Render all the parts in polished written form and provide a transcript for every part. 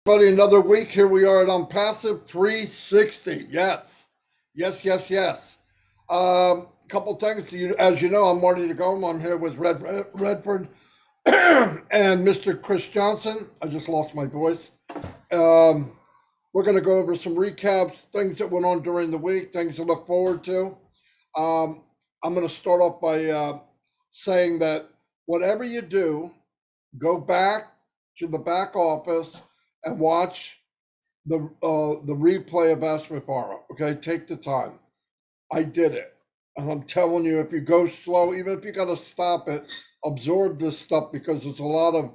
Everybody, another week. Here we are at OnPassive 360. Yes, yes, yes, yes. Couple things. As you know, I'm Marty DeGarmo. I'm here with Redfern and Mr. Chris Johnson. I just lost my voice. Um, we're going to go over some recaps, things that went on during the week, things to look forward to. Um, I'm going to start off by saying that whatever you do, go back to the back office and watch the replay of Ash Mufareh. Okay, take the time. I did it, and I'm telling you, if you go slow, even if you got to stop it, absorb this stuff because there's a lot of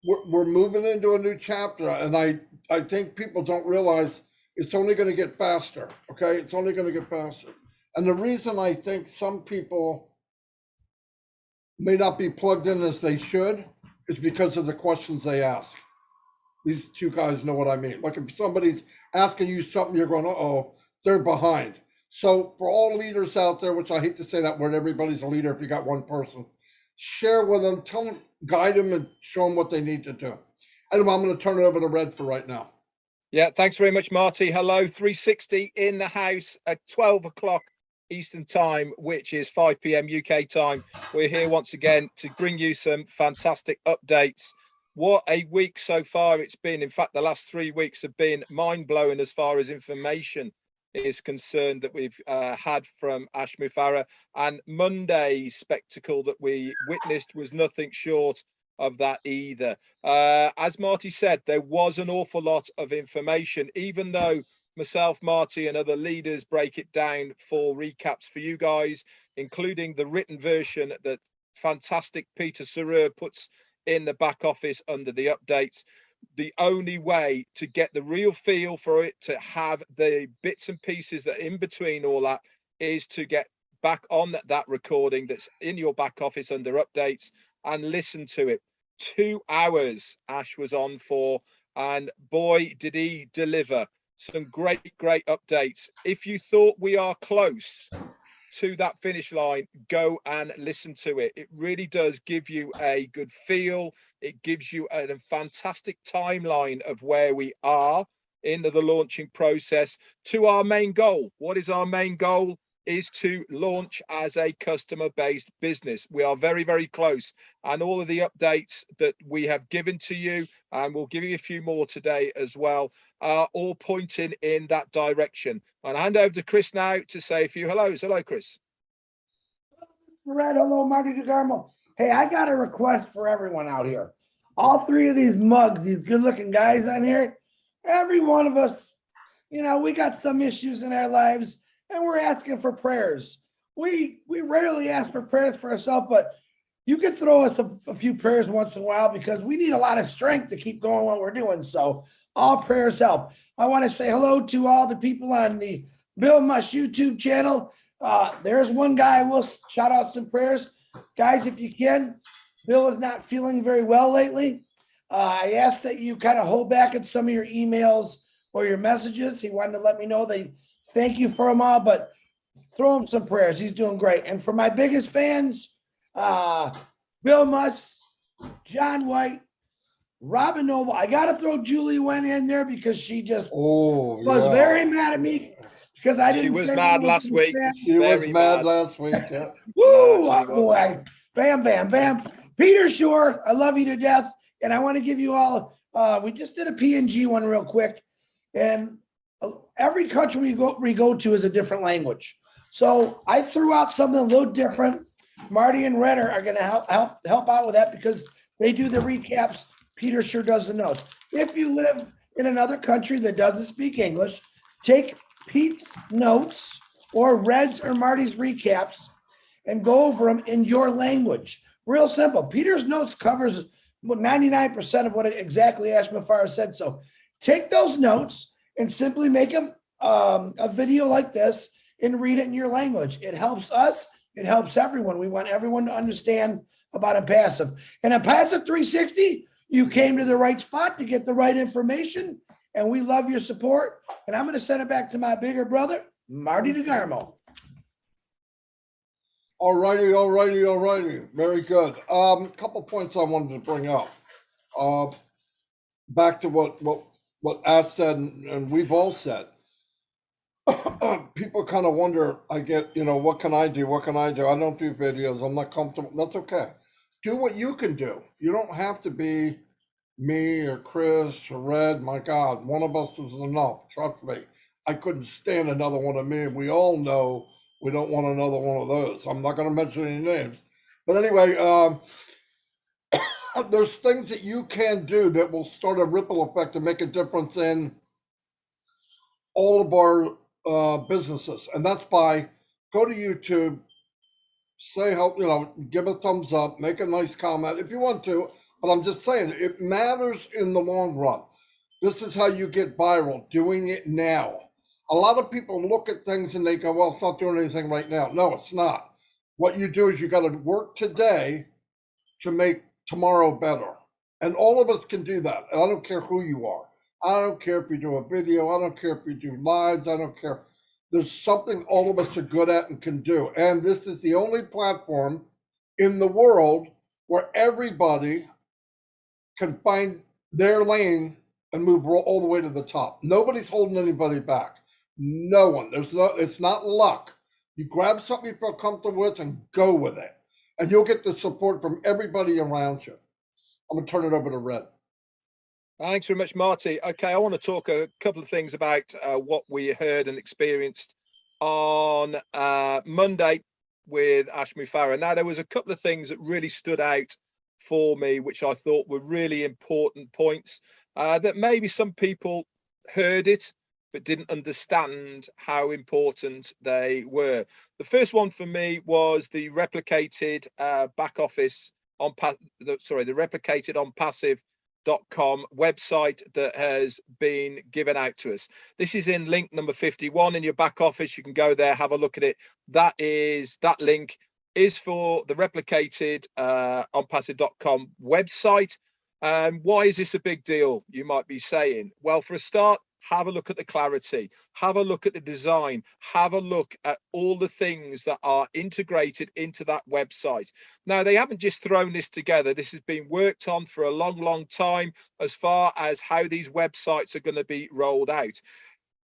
we're moving into a new chapter, and I think people don't realize it's only going to get faster. Okay, it's only going to get faster, and the reason I think some people may not be plugged in as they should is because of the questions they ask. These two guys know what I mean. Like if somebody's asking you something, you're going, oh, they're behind. So for all leaders out there, which I hate to say that word, everybody's a leader if you got one person, share with them, tell them, guide them, and show them what they need to do. Anyway, I'm going to turn it over to Red for right now. Yeah, thanks very much, Marty. Hello, 360 in the house at 12 o'clock Eastern time, which is 5 p.m. UK time. We're here once again to bring you some fantastic updates. What a week so far it's been. In fact, the last 3 weeks have been mind-blowing as far as information is concerned that we've had from Ash Mufareh. And Monday's spectacle that we witnessed was nothing short of that either. As Marty said, there was an awful lot of information, even though myself, Marty, and other leaders break it down for recaps for you guys, including the written version that fantastic Peter SHAREE puts in the back office under the updates. The only way to get the real feel for it, to have the bits and pieces that in between all that, is to get back on that recording that's in your back office under updates and listen to it. 2 hours Ash was on for, and boy, did he deliver some great updates. If you thought we are close to that finish line, go and listen to it. It really does give you a good feel. It gives you a fantastic timeline of where we are in the launching process to our main goal. What is our main goal? Is to launch as a customer-based business. We are very, very close, and all of the updates that we have given to you, and we'll give you a few more today as well, are all pointing in that direction. And I hand over to Chris now to say a few hellos. Hello, Chris. Red, hello, Marty DeGarmo. Hey, I got a request for everyone out here. All three of these mugs, these good-looking guys on here, every one of us, you know, we got some issues in our lives, and we're asking for prayers. We rarely ask for prayers for ourselves, but you can throw us a few prayers once in a while because we need a lot of strength to keep going what we're doing. So all prayers help. I want to say hello to all the people on the Bill Mush YouTube channel. There's one guy I will shout out some prayers. Guys, if you can, Bill is not feeling very well lately. I ask that you kind of hold back at some of your emails or your messages. He wanted to let me know that thank you for them all, but throw him some prayers. He's doing great. And for my biggest fans, Bill Mutz, John White, Robin Noble. I got to throw Julie Wen in there because she just was very mad at me because I didn't. She was mad last week. She was mad last week. Yeah. Woo! Boy. Bam, bam, bam. Peter Shore, I love you to death. And I want to give you all, we just did a PNG one real quick. And every country we go to is a different language. So I threw out something a little different. Marty and Redder are going to help out with that because they do the recaps. Peter sure does the notes. If you live in another country that doesn't speak English, take Pete's notes or Red's or Marty's recaps and go over them in your language. Real simple. Peter's notes covers 99% of what exactly Ash Mufareh said. So take those notes and simply make a video like this and read it in your language. It helps us. It helps everyone. We want everyone to understand about OnPassive. And OnPassive 360, you came to the right spot to get the right information, and we love your support. And I'm going to send it back to my bigger brother, Marty DeGarmo. All righty. Very good. Couple points I wanted to bring up. Back to what what Ash said, and we've all said, people kind of wonder, I get, what can I do? What can I do? I don't do videos. I'm not comfortable. That's okay. Do what you can do. You don't have to be me or Chris or Red. My God, one of us is enough. Trust me. I couldn't stand another one of me. And we all know we don't want another one of those. I'm not going to mention any names. But anyway, there's things that you can do that will start a ripple effect and make a difference in all of our businesses. And that's by go to YouTube, say help, give a thumbs up, make a nice comment if you want to. But I'm just saying it matters in the long run. This is how you get viral, doing it now. A lot of people look at things and they go, well, it's not doing anything right now. No, it's not. What you do is you got to work today to make tomorrow better. And all of us can do that. And I don't care who you are. I don't care if you do a video. I don't care if you do lives. I don't care. There's something all of us are good at and can do. And this is the only platform in the world where everybody can find their lane and move all the way to the top. Nobody's holding anybody back. No one. It's not luck. You grab something you feel comfortable with and go with it. And you'll get the support from everybody around you. I'm going to turn it over to Red. Thanks very much, Marty. Okay, I want to talk a couple of things about what we heard and experienced on Monday with Ash Mufareh. Now, there was a couple of things that really stood out for me, which I thought were really important points that maybe some people heard it, but didn't understand how important they were. The first one for me was the replicated back office on the replicated OnPassive.com website that has been given out to us. This is in link number 51 in your back office. You can go there, have a look at it. That link is for the replicated OnPassive.com website. Why is this a big deal, you might be saying? Well, for a start, have a look at the clarity, have a look at the design, have a look at all the things that are integrated into that website. Now, they haven't just thrown this together. This has been worked on for a long, long time as far as how these websites are going to be rolled out.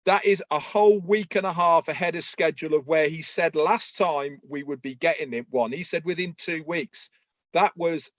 That is a whole week and a half ahead of schedule of where he said last time we would be getting it one. He said within 2 weeks. That was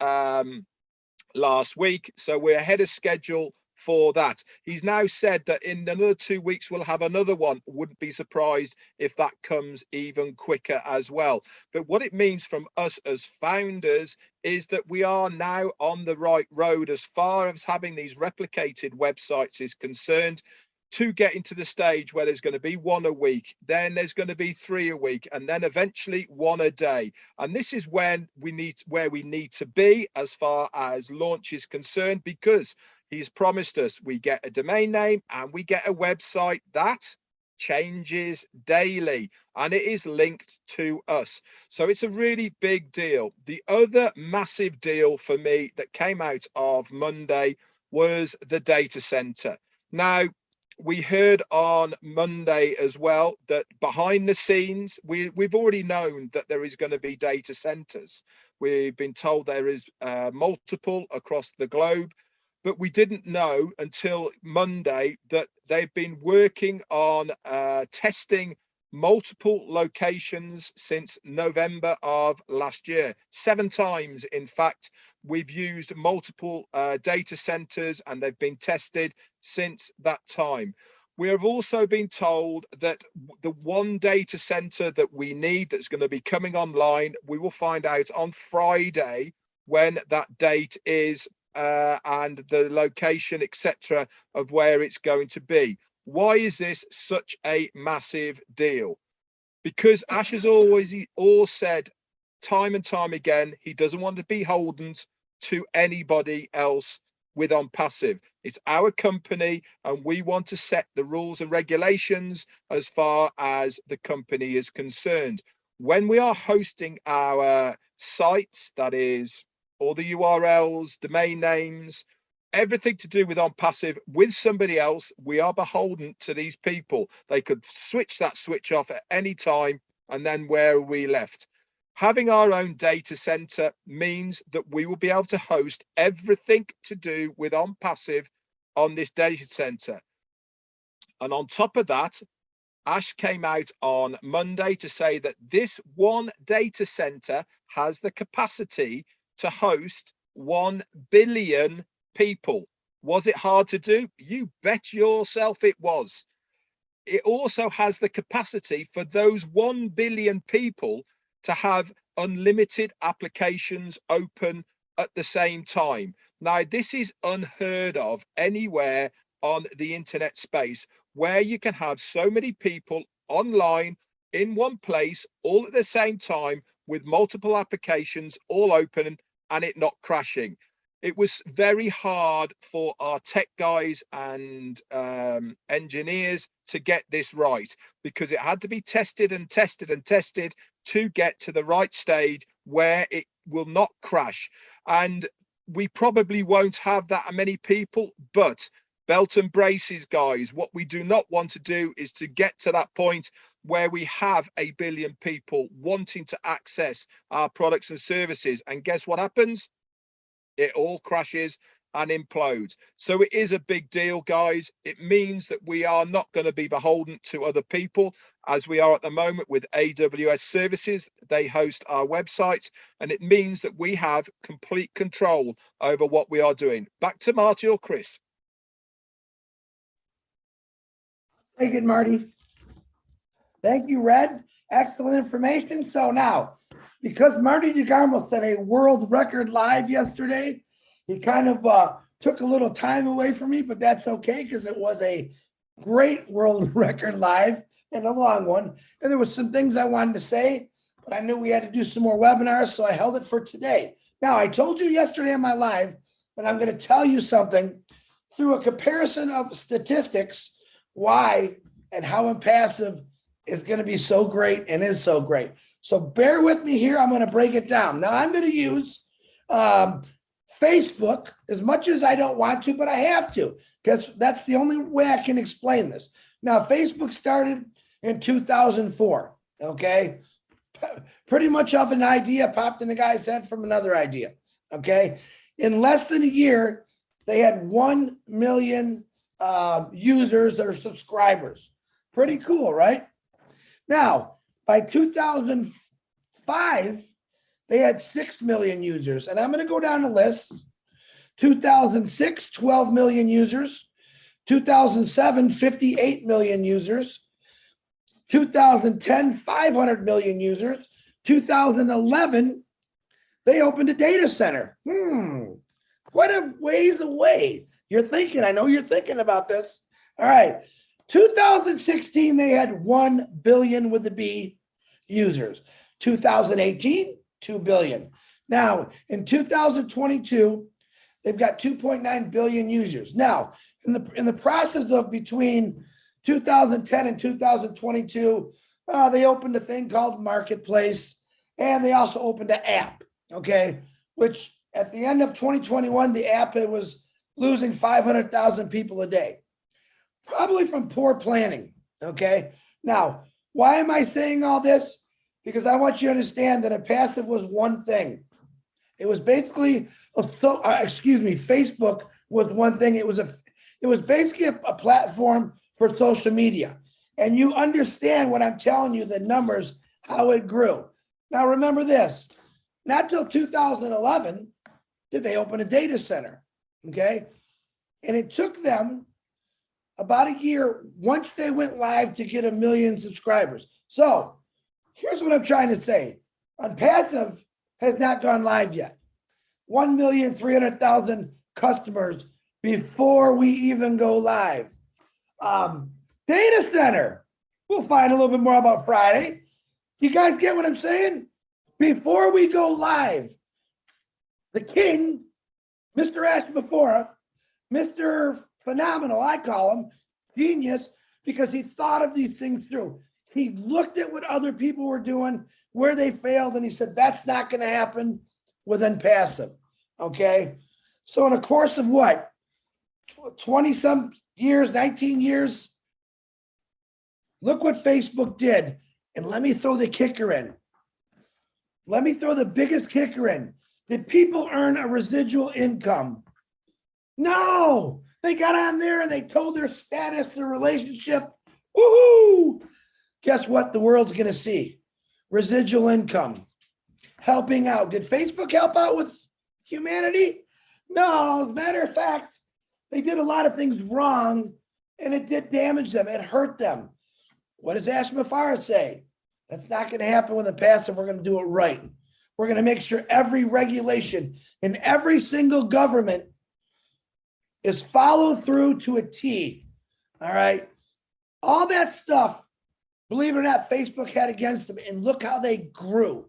last week. So we're ahead of schedule for that. He's now said that in another 2 weeks we'll have another one. Wouldn't be surprised if that comes even quicker as well. But what it means from us as founders is that we are now on the right road as far as having these replicated websites is concerned, to get into the stage where there's going to be one a week, then there's going to be 3 a week, and then eventually 1 a day. And this is where we need to be as far as launch is concerned, because he's promised us we get a domain name and we get a website that changes daily, and it is linked to us. So it's a really big deal. The other massive deal for me that came out of Monday was the data center. Now, we heard on Monday as well that behind the scenes, we've already known that there is going to be data centers. We've been told there is multiple across the globe, but we didn't know until Monday that they've been working on testing multiple locations since November of last year. 7 times, in fact, we've used multiple data centers, and they've been tested since that time. We have also been told that the one data center that we need that's going to be coming online, we will find out on Friday when that date is and the location, etc., of where it's going to be. Why is this such a massive deal? Because Ash has always said time and time again, he doesn't want to be beholden to anybody else with OnPassive. It's our company, and we want to set the rules and regulations as far as the company is concerned. When we are hosting our sites, that is all the URLs, domain names, everything to do with OnPassive with somebody else, we are beholden to these people. They could switch that switch off at any time, and then where are we left? Having our own data center means that we will be able to host everything to do with OnPassive on this data center. And on top of that, Ash came out on Monday to say that this one data center has the capacity to host 1 billion people. Was it hard to do? You bet yourself it was. It also has the capacity for those 1 billion people to have unlimited applications open at the same time. Now, this is unheard of anywhere on the internet space, where you can have so many people online in one place all at the same time with multiple applications all open and it not crashing. It was very hard for our tech guys and engineers to get this right, because it had to be tested and tested and tested to get to the right stage where it will not crash. And we probably won't have that many people, but belt and braces, guys. What we do not want to do is to get to that point where we have 1 billion people wanting to access our products and services. And guess what happens? It all crashes and implodes. So it is a big deal, guys. It means that we are not going to be beholden to other people as we are at the moment with AWS services. They host our websites, and it means that we have complete control over what we are doing. Back to Marty or Chris. Very good, Marty. Thank you, Red. Excellent information. So now, because Marty DeGarmo set a world record live yesterday, he kind of took a little time away from me, but that's okay because it was a great world record live and a long one. And there was some things I wanted to say, but I knew we had to do some more webinars, so I held it for today. Now, I told you yesterday on my live that I'm going to tell you something through a comparison of statistics, why and how OnPassive is going to be so great and is so great. So bear with me here. I'm going to break it down. Now, I'm going to use Facebook as much as I don't want to, but I have to, because that's the only way I can explain this. Now, Facebook started in 2004, okay? Pretty much off an idea popped in the guy's head from another idea, okay? In less than a year, they had 1 million users or subscribers. Pretty cool, right? Now, by 2005, they had 6 million users. And I'm going to go down the list. 2006, 12 million users. 2007, 58 million users. 2010, 500 million users. 2011, they opened a data center. Quite a ways away. You're thinking, I know you're thinking about this. All right. 2016, they had 1 billion with the B users. 2018, 2 billion. Now, in 2022, they've got 2.9 billion users. Now, in the process of between 2010 and 2022, they opened a thing called Marketplace, and they also opened an app, okay, which at the end of 2021, the app, it was losing 500,000 people a day, probably from poor planning, okay? Now, why am I saying all this? Because I want you to understand that OnPassive was one thing. It was basically, Facebook was one thing. It was basically a platform for social media. And you understand what I'm telling you, the numbers, how it grew. Now, remember this, not till 2011 did they open a data center, okay? And it took them about a year once they went live to get 1 million subscribers. So here's what I'm trying to say. OnPassive has not gone live yet. 1,300,000 customers before we even go live. Data center, we'll find a little bit more about Friday. You guys get what I'm saying? Before we go live, the king, Mr. Ash Mufareh, Mr. Phenomenal, I call him, genius, because he thought of these things through. He looked at what other people were doing, where they failed, and he said, that's not going to happen with OnPassive, okay? So in a course of what, 20-some years, 19 years, look what Facebook did. And let me throw the kicker in. Let me throw the biggest kicker in. Did people earn a residual income? No, They got on there and they told their status, their relationship. Woohoo! Guess what the world's going to see? Residual income, helping out. Did Facebook help out with humanity? No, as a matter of fact, they did a lot of things wrong and it did damage them. It hurt them. What does Mufareh say? That's not going to happen with OnPassive. We're going to do it right. We're going to make sure every regulation in every single government is followed through to a T. All right. All that stuff, believe it or not, Facebook had against them, and look how they grew.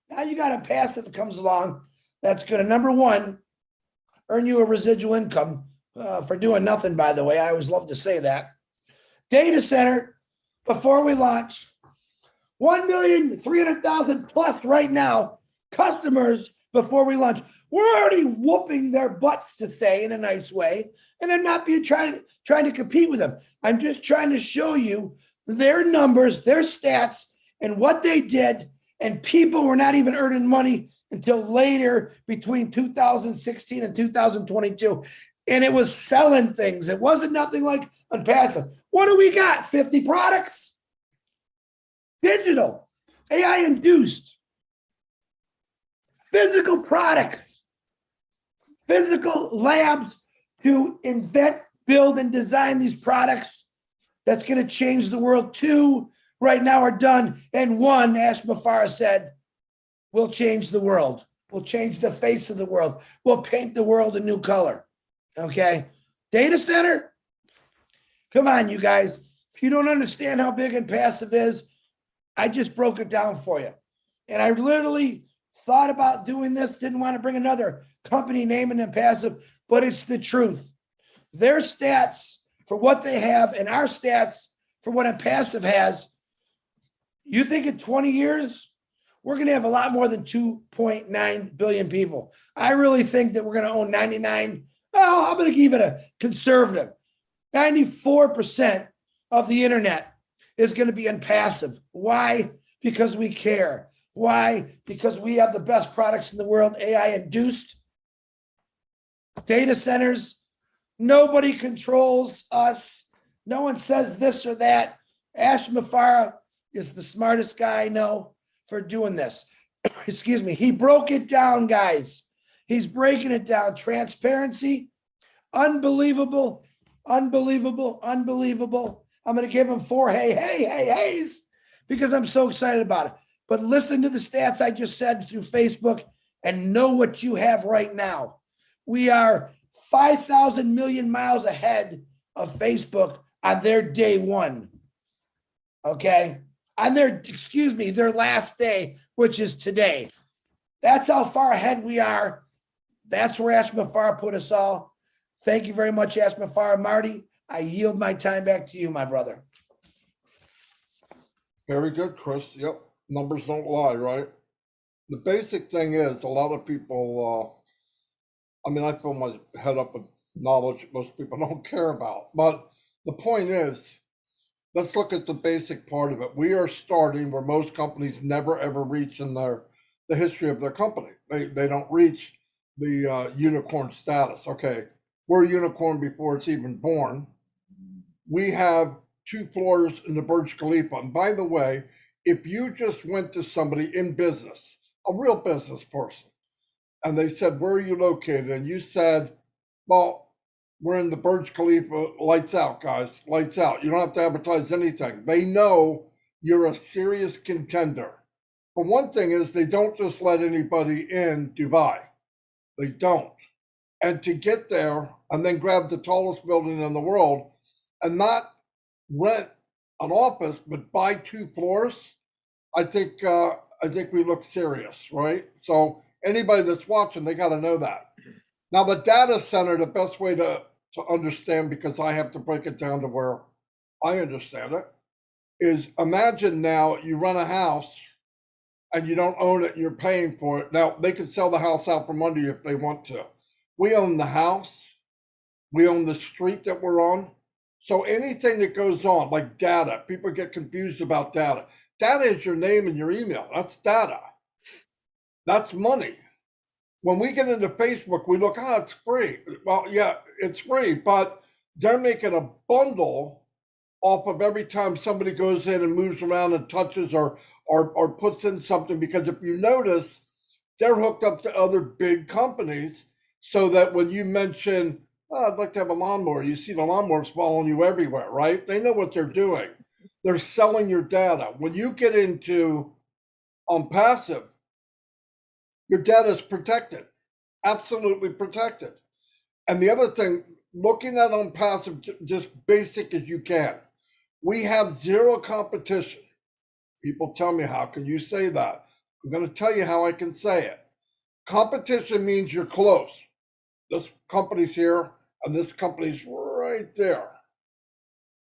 Now you got OnPassive that comes along. That's going to, number one, earn you a residual income for doing nothing, by the way. I always love to say that. Data center, before we launch, 1,300,000 plus right now customers before we launch. We're already whooping their butts, to say, in a nice way. And I'm not being trying to compete with them. I'm just trying to show you their numbers, their stats, and what they did. And people were not even earning money until later between 2016 and 2022. And it was selling things. It wasn't nothing like OnPassive. What do we got? 50 products? Digital, AI induced, physical products, physical labs to invent, build, and design these products. That's going to change the world. 2 right now are done. And 1, as Mufareh said, will change the world. We'll change the face of the world. We'll paint the world a new color. Okay. Data center. Come on, you guys. If you don't understand how big OnPassive is, I just broke it down for you. And I literally thought about doing this, didn't want to bring another company name in OnPassive, but it's the truth. Their stats for what they have and our stats for what OnPassive has, you think in 20 years, we're going to have a lot more than 2.9 billion people. I really think that we're going to own 99. Oh, I'm going to give it a conservative. 94% of the internet is going to be OnPassive. Why? Because we care. Why? Because we have the best products in the world, AI induced. Data centers, nobody controls us. No one says this or that. Mufareh is the smartest guy I know for doing this. Excuse me. He broke it down, guys. He's breaking it down. Transparency, unbelievable, unbelievable, unbelievable. I'm going to give him 4 heys because I'm so excited about it. But listen to the stats I just said through Facebook and know what you have right now. We are 5,000 million miles ahead of Facebook on their day 1. Okay? On their, their last day, which is today. That's how far ahead we are. That's where Mufareh put us all. Thank you very much, Mufareh. Marty, I yield my time back to you, my brother. Very good, Chris. Yep. Numbers don't lie, right? The basic thing is a lot of people, I fill my head up with knowledge that most people don't care about. But the point is, let's look at the basic part of it. We are starting where most companies never, ever reach in the history of their company. They don't reach the unicorn status. Okay, we're a unicorn before it's even born. We have 2 floors in the Burj Khalifa. And by the way, if you just went to somebody in business, a real business person, and they said, where are you located? And you said, well, we're in the Burj Khalifa, lights out, guys, lights out. You don't have to advertise anything. They know you're a serious contender. For one thing is they don't just let anybody in Dubai. They don't. And to get there and then grab the tallest building in the world and not rent an office, but buy 2 floors, I think we look serious, right? So anybody that's watching, they got to know that. Now the data center, the best way to understand, because I have to break it down to where I understand it, is imagine now you run a house and you don't own it, you're paying for it. Now they can sell the house out from under you if they want to. We own the house, we own the street that we're on. So anything that goes on, like data, people get confused about data. Data is your name and your email. That's data. That's money. When we get into Facebook, we look, it's free. Well, yeah, it's free, but they're making a bundle off of every time somebody goes in and moves around and touches or puts in something. Because if you notice, they're hooked up to other big companies, so that when you mention, I'd like to have a lawnmower, you see the lawnmowers following you everywhere, right? They know what they're doing. They're selling your data. When you get into OnPassive, your data is protected, absolutely protected. And the other thing, looking at OnPassive, just basic as you can, we have zero competition. People tell me, how can you say that? I'm going to tell you how I can say it. Competition means you're close. This company's here and this company's right there.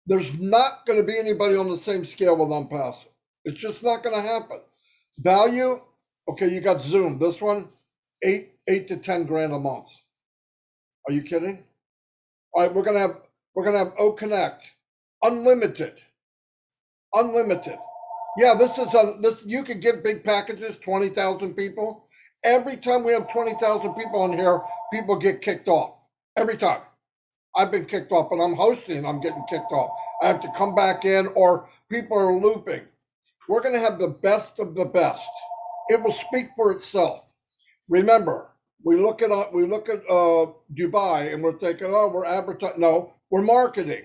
There's not going to be anybody on the same scale with OnPassive. It's just not going to happen. Value, okay, you got Zoom. This one, eight to 10 grand a month. Are you kidding? All right, we're gonna have O Connect, unlimited. Yeah, this. You can get big packages, 20,000 people. Every time we have 20,000 people in here, people get kicked off. Every time. I've been kicked off, but I'm hosting, I'm getting kicked off. I have to come back in, or people are looping. We're going to have the best of the best. It will speak for itself. Remember, we look at Dubai and we're thinking, oh, we're advertising. No, we're marketing,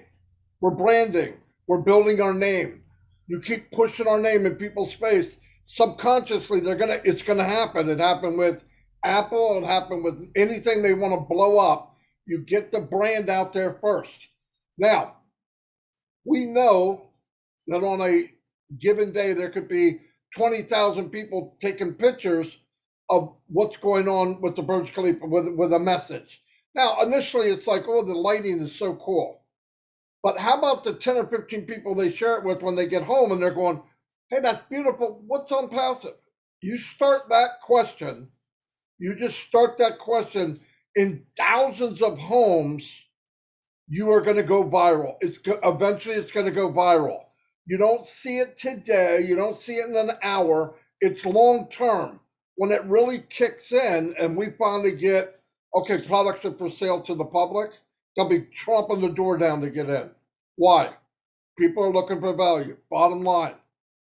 we're branding, we're building our name. You keep pushing our name in people's face. Subconsciously, it's gonna happen. It happened with Apple. It happened with anything they want to blow up. You get the brand out there first. Now, we know that on a given day there could be 20,000 people taking pictures of what's going on with the Burj Khalifa with a message. Now, initially, it's like, oh, the lighting is so cool. But how about the 10 or 15 people they share it with when they get home and they're going, hey, that's beautiful. What's OnPassive? You start that question. You just start that question in thousands of homes. You are going to go viral. Eventually it's going to go viral. You don't see it today. You don't see it in an hour. It's long term. When it really kicks in and we finally get, okay, products are for sale to the public, they'll be tromping the door down to get in. Why? People are looking for value. Bottom line.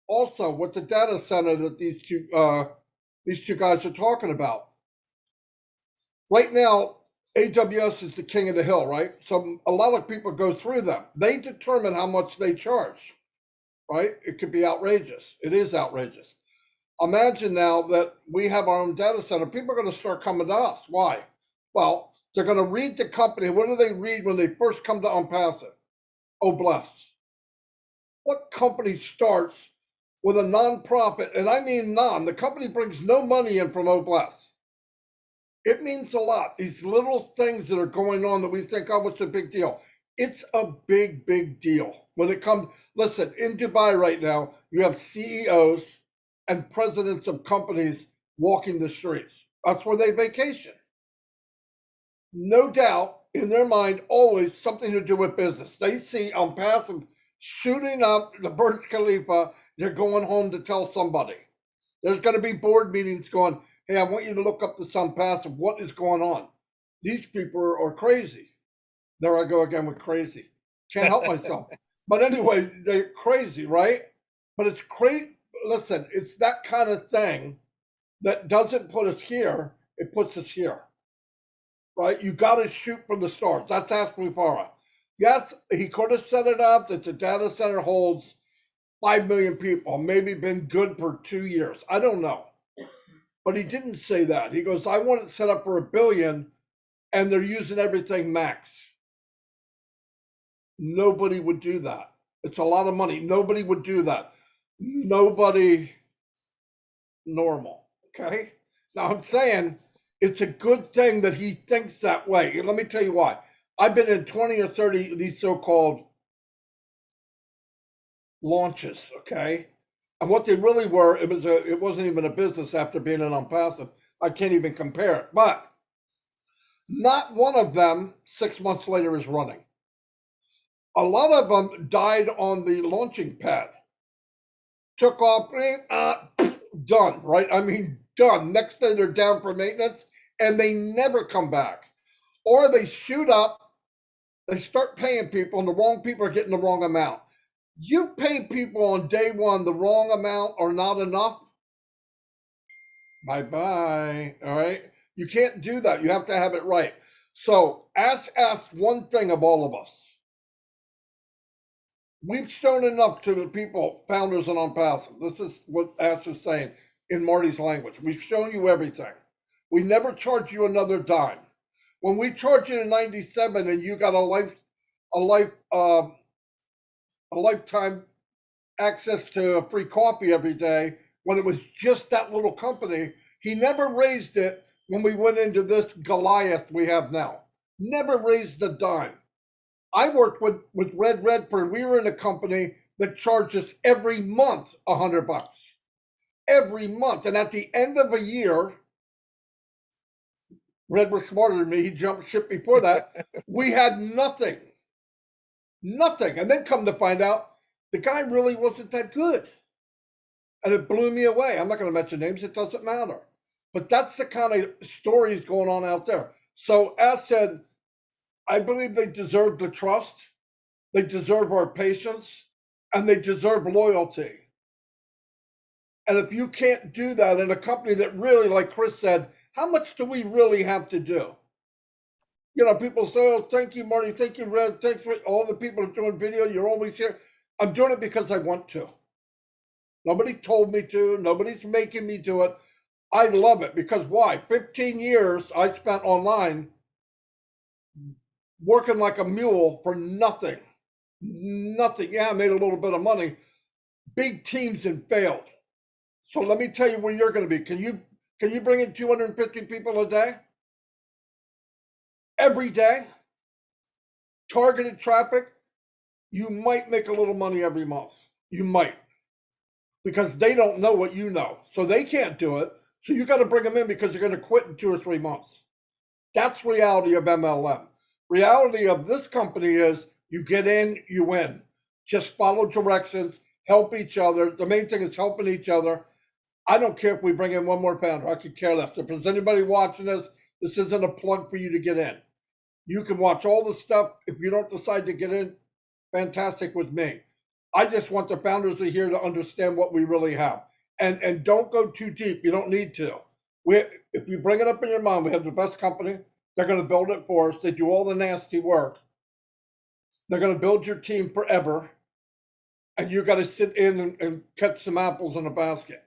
Also, with the data center that these two guys are talking about, right now, AWS is the king of the hill, right? So a lot of people go through them. They determine how much they charge, right? It could be outrageous. It is outrageous. Imagine now that we have our own data center. People are going to start coming to us. Why? Well, they're going to read the company. What do they read when they first come to OnPassive? OBLESS. What company starts with a nonprofit? And I mean non. The company brings no money in from OBLESS. It means a lot. These little things that are going on that we think, oh, what's a big deal? It's a big, big deal. When it comes, listen, in Dubai right now, you have CEOs and presidents of companies walking the streets. That's where they vacation. No doubt, in their mind, always something to do with business. They see OnPassive shooting up the Burj Khalifa, they're going home to tell somebody. There's going to be board meetings going, hey, I want you to look up this OnPassive. What is going on? These people are crazy. There I go again with crazy. Can't help myself. But anyway, they're crazy, right? But it's crazy. Listen, it's that kind of thing that doesn't put us here. It puts us here, right? You got to shoot for the stars. That's Ask Mufareh. Yes, he could have set it up that the data center holds 5 million people, maybe been good for 2 years. I don't know. But he didn't say that. He goes, I want it set up for 1 billion and they're using everything max. Nobody would do that. It's a lot of money. Nobody would do that. Nobody normal. Okay. Now I'm saying it's a good thing that he thinks that way. And let me tell you why. I've been in 20 or 30 of these so-called launches. Okay. And what they really were, it wasn't even a business after being in OnPassive. I can't even compare it. But not one of them 6 months later is running. A lot of them died on the launching pad. Took off, done, right? I mean, done. Next day they're down for maintenance. and they never come back. Or they shoot up, they start paying people, and the wrong people are getting the wrong amount. You pay people on day one the wrong amount or not enough, bye-bye, all right? You can't do that. You have to have it right. So ask one thing of all of us. We've shown enough to the people, founders and OnPassive. This is what Ash is saying in Marty's language. We've shown you everything. We never charge you another dime. When we charged you in '97 and you got a lifetime access to a free coffee every day, when it was just that little company, he never raised it when we went into this Goliath we have now. Never raised a dime. I worked with Redfern. We were in a company that charged us every month $100. Every month. And at the end of a year, Red was smarter than me. He jumped ship before that. We had nothing. Nothing. And then come to find out, the guy really wasn't that good. And it blew me away. I'm not going to mention names. It doesn't matter. But that's the kind of stories going on out there. So as said, I believe they deserve the trust. They deserve our patience. And they deserve loyalty. And if you can't do that in a company that really, like Chris said, how much do we really have to do? You know, people say, oh, thank you, Marty. Thank you, Red. Thanks for all the people doing video. You're always here. I'm doing it because I want to. Nobody told me to. Nobody's making me do it. I love it because why? 15 years I spent online working like a mule for nothing. Nothing. Yeah, I made a little bit of money. Big teams and failed. So let me tell you where you're going to be. Can you bring in 250 people a day? Every day? Targeted traffic? You might make a little money every month. You might. Because they don't know what you know. So they can't do it. So you got to bring them in because you're going to quit in 2 or 3 months. That's reality of MLM. Reality of this company is you get in, you win. Just follow directions, help each other. The main thing is helping each other. I don't care if we bring in one more founder. I could care less. If there's anybody watching this, this isn't a plug for you to get in. You can watch all the stuff. If you don't decide to get in, fantastic with me. I just want the founders of here to understand what we really have. And don't go too deep. You don't need to. If you bring it up in your mind, we have the best company. They're going to build it for us. They do all the nasty work. They're going to build your team forever. And you got to sit in and catch some apples in a basket.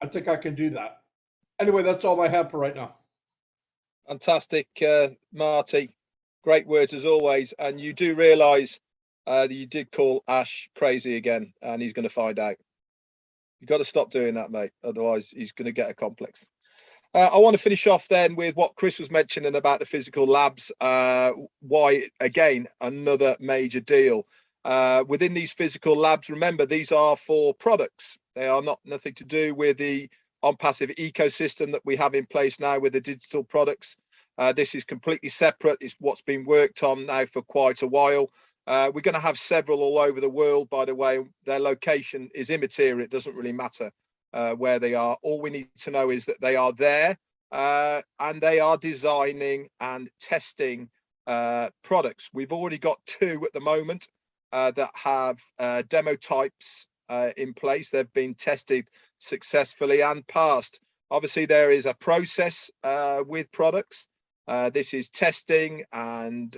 I think I can do that. Anyway, that's all I have for right now. Fantastic, Marty. Great words as always. And you do realise that you did call Ash crazy again, and he's going to find out. You've got to stop doing that, mate. Otherwise, he's going to get a complex. I want to finish off then with what Chris was mentioning about the physical labs. Why, again, another major deal. Within these physical labs, remember, these are for products. They are nothing to do with the OnPassive ecosystem that we have in place now with the digital products. This is completely separate. It's what's been worked on now for quite a while. We're going to have several all over the world, by the way. Their location is immaterial. It doesn't really matter where they are. All we need to know is that they are there and they are designing and testing products. We've already got 2 at the moment that have demo types in place. They've been tested successfully and passed. Obviously, there is a process with products. This is testing and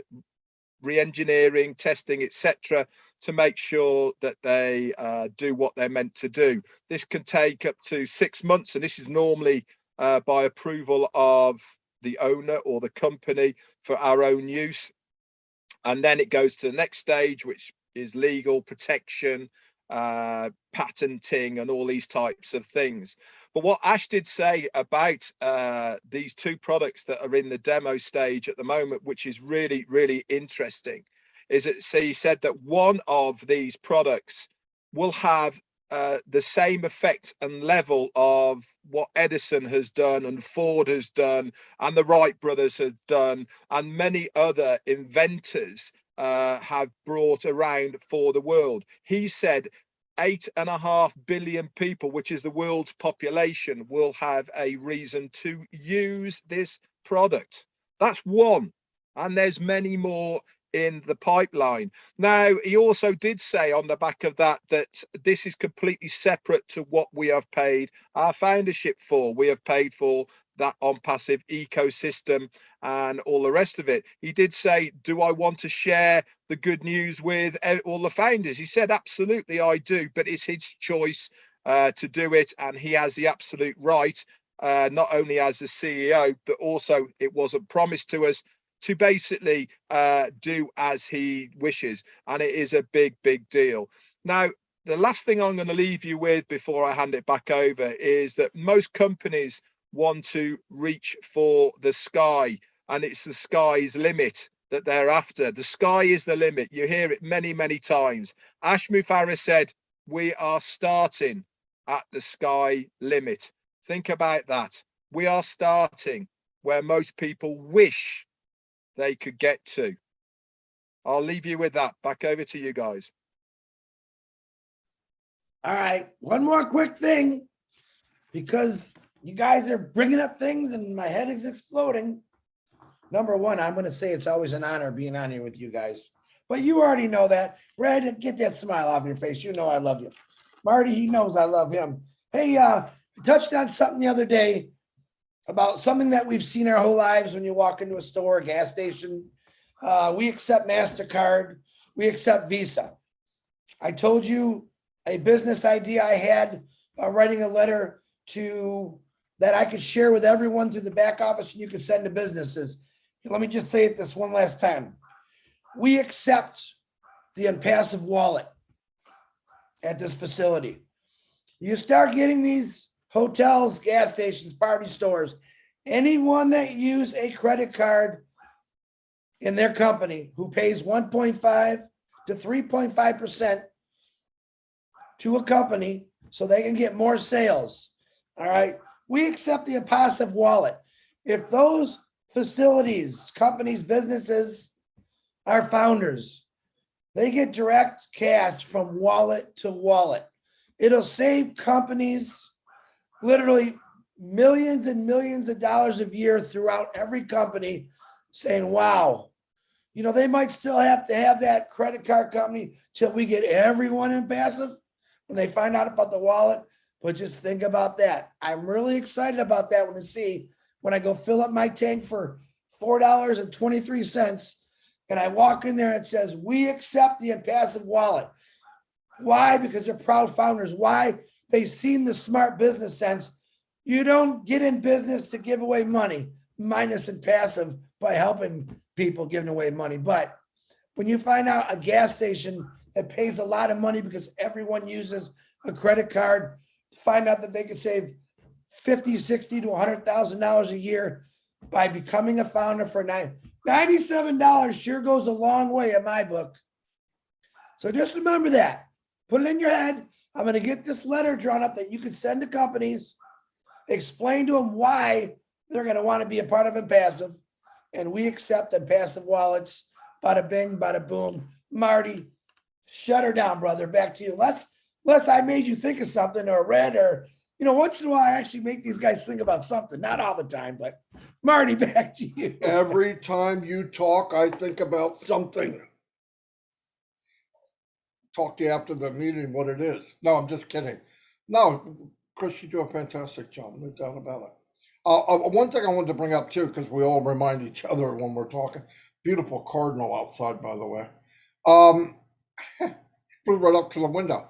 re-engineering, testing, etc., to make sure that they do what they're meant to do. This can take up to 6 months, and this is normally by approval of the owner or the company for our own use. And then it goes to the next stage, which is legal protection, patenting, and all these types of things. But what Ash did say about these 2 products that are in the demo stage at the moment, which is really, really interesting, is that he said that one of these products will have the same effect and level of what Edison has done and Ford has done and the Wright brothers have done and many other inventors have brought around for the world. He said 8.5 billion people, which is the world's population, will have a reason to use this product. That's one. And there's many more in the pipeline. Now, he also did say on the back of that, that this is completely separate to what we have paid our foundership for. We have paid for that OnPassive ecosystem and all the rest of it. He did say, do I want to share the good news with all the founders? He said, absolutely, I do, but it's his choice to do it. And he has the absolute right, not only as the CEO, but also it wasn't promised to us, to basically do as he wishes. And it is a big, big deal. Now, the last thing I'm going to leave you with before I hand it back over is that most companies want to reach for the sky, and it's the sky's limit that they're after. The sky is the limit. You hear it many, many times. Mufareh said, we are starting at the sky limit. Think about that. We are starting where most people wish they could get to. I'll leave you with that. Back over to you guys. All right, one more quick thing, because you guys are bringing up things and my head is exploding. Number one, I'm going to say it's always an honor being on here with you guys, but you already know that. Red, get that smile off your face. You know I love you. Marty, he knows I love him. Hey, I touched on something the other day about something that we've seen our whole lives when you walk into a store, a gas station. We accept MasterCard. We accept Visa. I told you a business idea I had, writing a letter to that I could share with everyone through the back office and you could send to businesses. Let me just say it this one last time. We accept the OnPassive wallet at this facility. You start getting these hotels, gas stations, party stores, anyone that use a credit card in their company who pays 1.5 to 3.5% to a company so they can get more sales. All right. We accept the OnPassive wallet. If those facilities, companies, businesses, our founders, they get direct cash from wallet to wallet. It'll save companies literally millions and millions of dollars a year throughout every company, saying, wow, you know, they might still have to have that credit card company till we get everyone OnPassive when they find out about the wallet. But just think about that. I'm really excited about that when I go fill up my tank for $4.23 and I walk in there and it says, we accept the OnPassive wallet. Why? Because they're proud founders. Why? They've seen the smart business sense. You don't get in business to give away money, minus OnPassive by helping people giving away money. But when you find out a gas station that pays a lot of money because everyone uses a credit card, find out that they could save $50, $60 to $100,000 a year by becoming a founder for $97 sure goes a long way in my book. So just remember that. Put it in your head. I'm going to get this letter drawn up that you can send to companies, explain to them why they're going to want to be a part of OnPassive, and we accept OnPassive wallets. Bada bing, bada boom. Marty, shut her down, brother. Back to you. Unless I made you think of something or read or, you know, once in a while I actually make these guys think about something. Not all the time, but Marty, back to you. Every time you talk, I think about something. Talk to you after the meeting what it is. No, I'm just kidding. No, Chris, you do a fantastic job. No doubt about it. One thing I wanted to bring up too, because we all remind each other when we're talking. Beautiful cardinal outside, by the way. Flew right up to the window.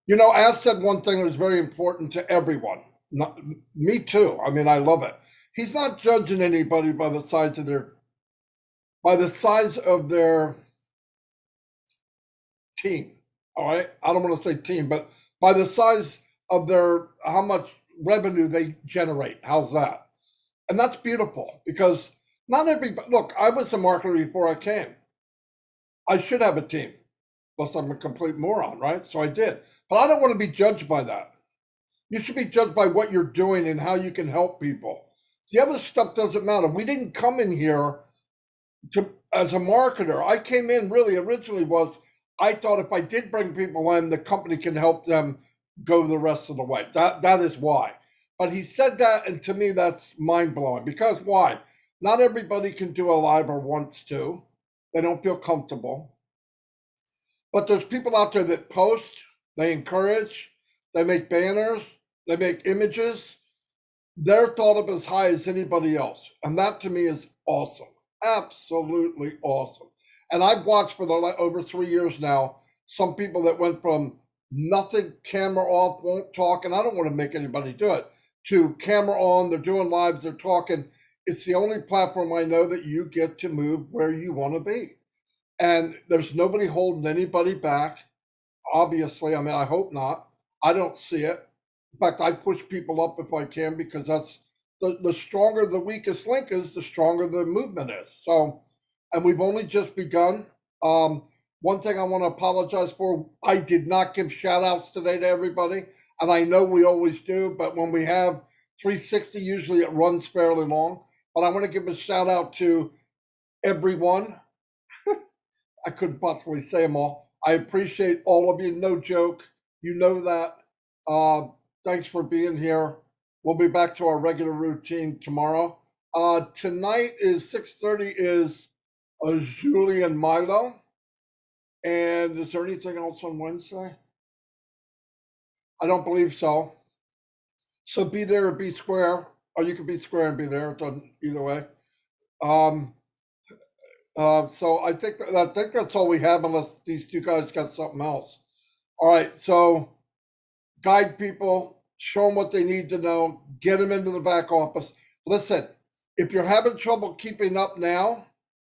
You know, As said one thing that was very important to everyone. Not, me too. I mean, I love it. He's not judging anybody by the size of their team. All right. I don't want to say team, but by the size of how much revenue they generate. How's that? And that's beautiful because not everybody, look, I was a marketer before I came. I should have a team, unless I'm a complete moron, right? So I did. But I don't want to be judged by that. You should be judged by what you're doing and how you can help people. The other stuff doesn't matter. We didn't come in here as a marketer. I came in really originally I thought if I did bring people in, the company can help them go the rest of the way. That is why. But he said that, and to me, that's mind blowing. Because why? Not everybody can do a live or wants to. They don't feel comfortable. But there's people out there that post, they encourage, they make banners, they make images. They're thought of as high as anybody else. And that to me is awesome. Absolutely awesome. And I've watched for over 3 years now, some people that went from nothing, camera off, won't talk, and I don't want to make anybody do it, to camera on, they're doing lives, they're talking. It's the only platform I know that you get to move where you want to be. And there's nobody holding anybody back. Obviously, I mean, I hope not. I don't see it. In fact, I push people up if I can, because that's the stronger the weakest link is, the stronger the movement is. So, and we've only just begun. One thing I want to apologize for, I did not give shout outs today to everybody. And I know we always do, but when we have 360, usually it runs fairly long. But I want to give a shout out to everyone. I couldn't possibly say them all. I appreciate all of you. No joke. You know that. Thanks for being here. We'll be back to our regular routine tomorrow. Tonight is 6:30 is Julie and Milo. And is there anything else on Wednesday? I don't believe so. So be there or be square, or you can be square and be there. It doesn't either way. So I think that's all we have, unless these two guys got something else. All right, so guide people, show them what they need to know, get them into the back office. Listen, if you're having trouble keeping up now,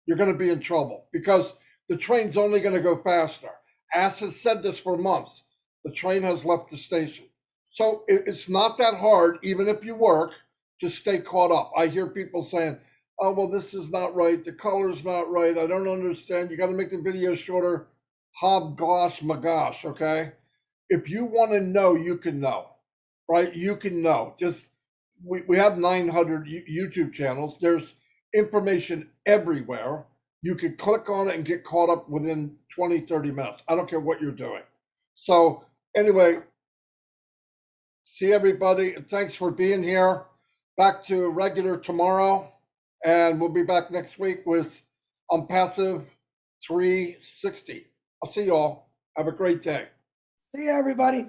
you're going to be in trouble, because the train's only going to go faster. Ass has said this for months. The train has left the station. So it's not that hard, even if you work, to stay caught up. I hear people saying, oh, well, this is not right. The color's not right. I don't understand. You got to make the video shorter. Gosh, my gosh, okay? If you want to know, you can know, right? You can know. Just, we have 900 YouTube channels. There's information everywhere. You can click on it and get caught up within 20, 30 minutes. I don't care what you're doing. So anyway, see everybody. Thanks for being here. Back to regular tomorrow. And we'll be back next week with OnPassive 360. I'll see you all. Have a great day. See you, everybody.